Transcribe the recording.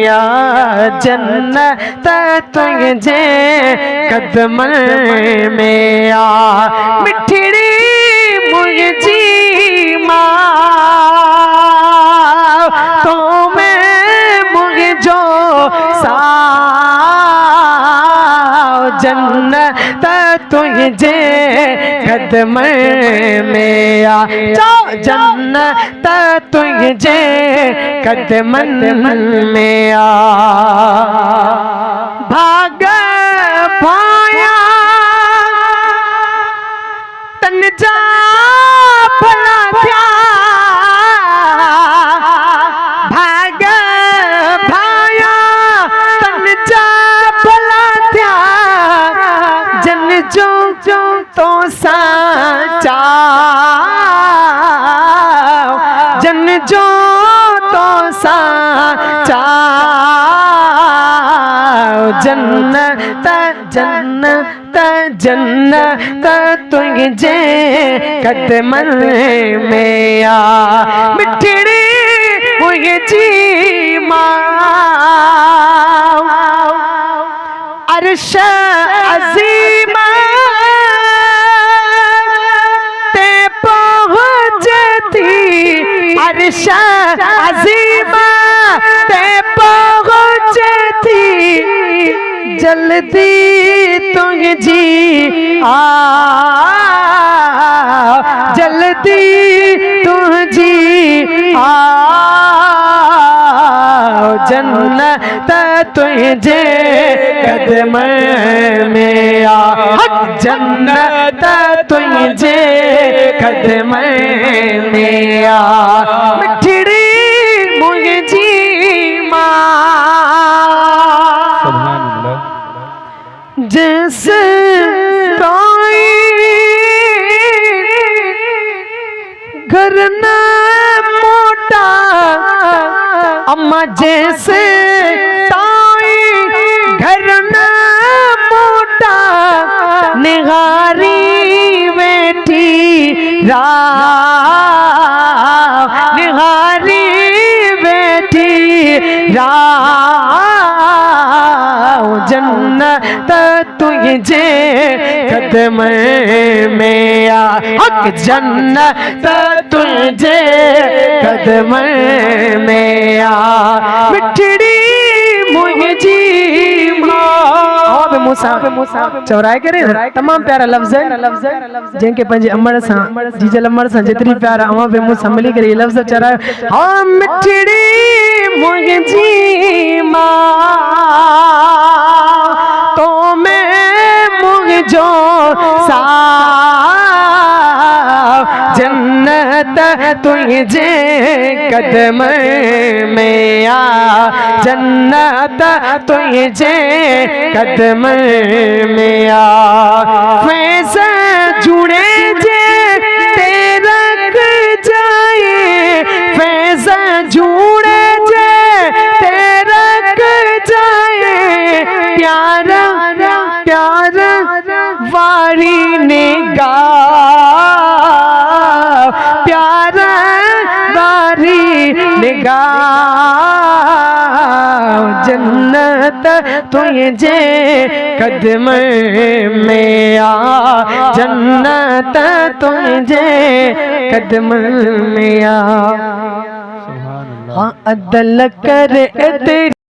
आ जन्नत तुझे कदमन में आ मिठड़ी मुझी माँ तो मैं मुझे जो जन्नत तुझे कदमन में आ जन्नत तुझे कदमन में आ भाग भाया तन जा भला क्या भाग भाया तन जा भला क्या जन जो जो तो साचा जन जो तो साचा जन्नत जन्नत जन्नत तुझे कदमन में आ मिठड़ी मुझी माँ अर्श अज़ीमा ते पहुँचती अर्श अज़ीमा ते पहुँचती जल्दी तुझी आ जल्दी तुझी आ जन्नत तुझे कदमन में आ जन्नत तुझे कदमन में आ मिठड़ी मुझी जैसे कोई घर न मोटा अम्मा जैसे कोई घर न मोटा निहारी बेटी रा निहारी बेटी रा जन्नत तुझे कदमन में आ हक जन्नत तुझे कदमन में आ मिठड़ी मुझी माँ मूसा चौराहे करे तमाम प्यारा लफ्ज़ है जिनके पंजे अमर सा जीजल अमर सा जितनी प्यारा अमा पे मूसा मिली करे लफ्ज़ चौराहे हाँ मिठड़ी मुझी माँ तो मैं मुझो सा जन्नत तुझे कदमन में आ जन्नत तुझे कदमन में आ फैज़ जुड़े जे तेरक जाए फैज़ जुड़े जे तेरक जाए प्यारा प्यारा वारी निगाह प्यारा वारी निगाह जन्नत तुझे कदमन में आ जन्नत तुझे कदमन में आ हाँ अदल कर